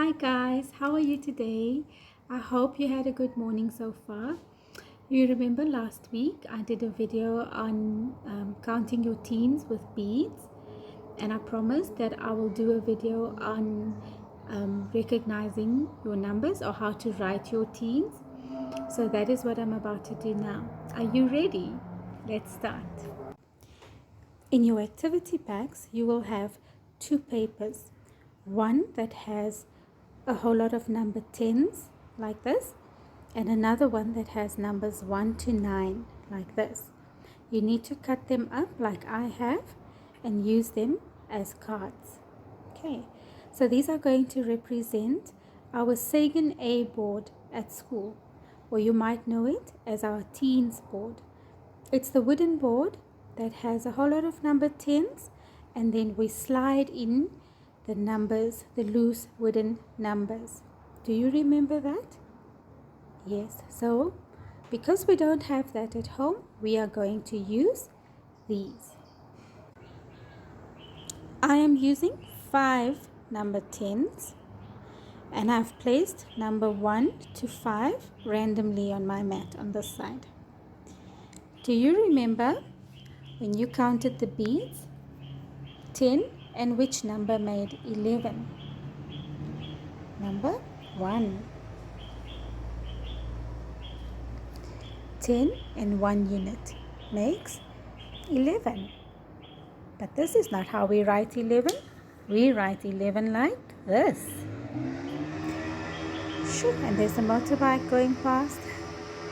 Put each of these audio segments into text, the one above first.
Hi guys, how are you today? I hope you had a good morning so far. You remember last week I did a video on counting your teens with beads, and I promised that I will do a video on recognizing your numbers or how to write your teens. So that is what I'm about to do now. Are you ready? Let's start. In your activity packs, you will have two papers. One that has a whole lot of number 10s like this, and another one that has numbers 1 to 9 like this. You need to cut them up like I have and use them as cards. Okay, so these are going to represent our Sagan A board at school, or you might know it as our teens board. It's the wooden board that has a whole lot of number 10s, and then we slide in the numbers, the loose wooden numbers. Do you remember that? Yes, so because we don't have that at home, we are going to use these. I am using 5 number 10s, and I've placed number 1 to 5 randomly on my mat on this side. Do you remember when you counted the beads? 10 and which number made 11? Number 1. 10 and 1 unit makes 11. But this is not how we write 11. We write 11 like this. Sure, and there's a motorbike going past.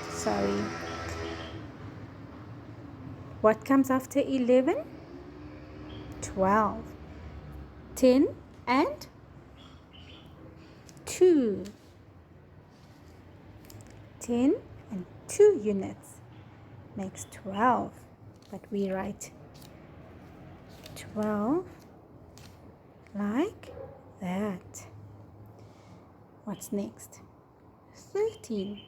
Sorry. What comes after 11? 12. 10 and 2. 10 and 2 units makes 12. But we write 12 like that. What's next? 13.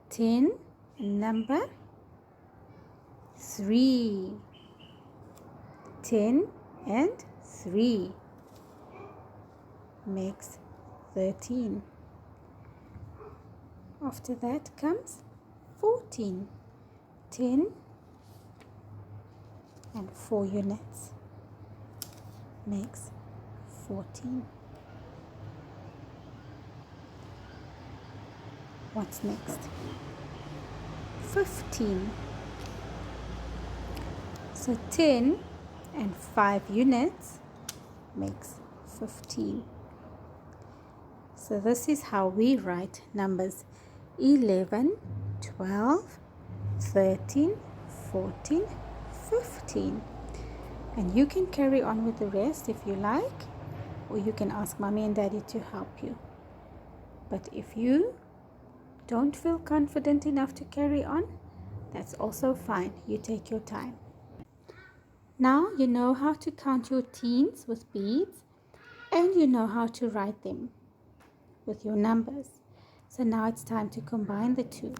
10 and number 3. 10 and 3 makes 13. After that comes 14. 10 and 4 units makes 14. What's next? 15. So 10 and 5 units makes 15. So this is how we write numbers 11, 12, 13, 14, 15. And you can carry on with the rest if you like, or you can ask mommy and daddy to help you. But if you don't feel confident enough to carry on, that's also fine. You take your time. Now you know how to count your teens with beads, and you know how to write them with your numbers. So now it's time to combine the two.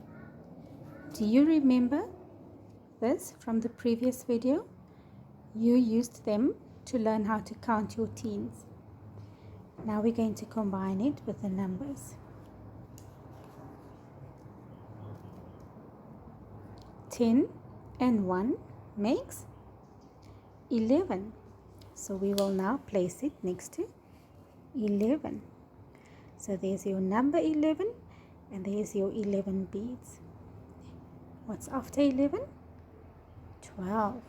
Do you remember this from the previous video? You used them to learn how to count your teens. Now we're going to combine it with the numbers. 10 and 1 makes 11. So we will now place it next to 11. So there's your number 11 and there's your 11 beads. What's after 11? 12.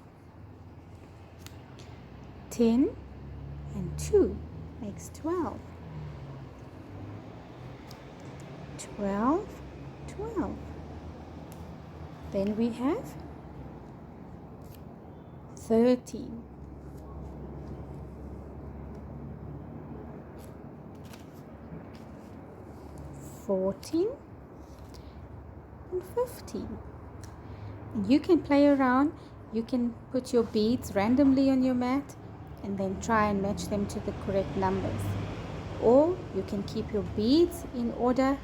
10 and 2 makes 12. 12, 12. Then we have 13. 14 and 15. And you can play around. You can put your beads randomly on your mat and then try and match them to the correct numbers. Or you can keep your beads in order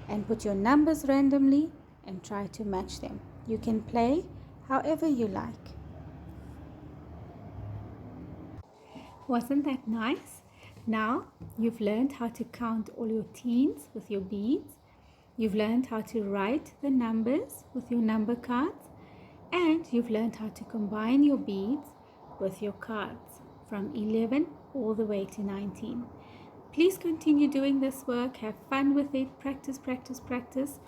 and put your numbers randomly and try to match them. You can play however you like. Wasn't that nice? Now you've learned how to count all your teens with your beads. You've learned how to write the numbers with your number cards. And you've learned how to combine your beads with your cards from 11 all the way to 19. Please continue doing this work. Have fun with it. Practice, practice, practice.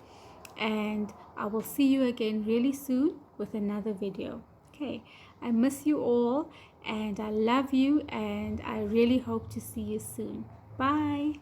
And I will see you again really soon with another video. Okay, I miss you all and I love you and I really hope to see you soon. Bye.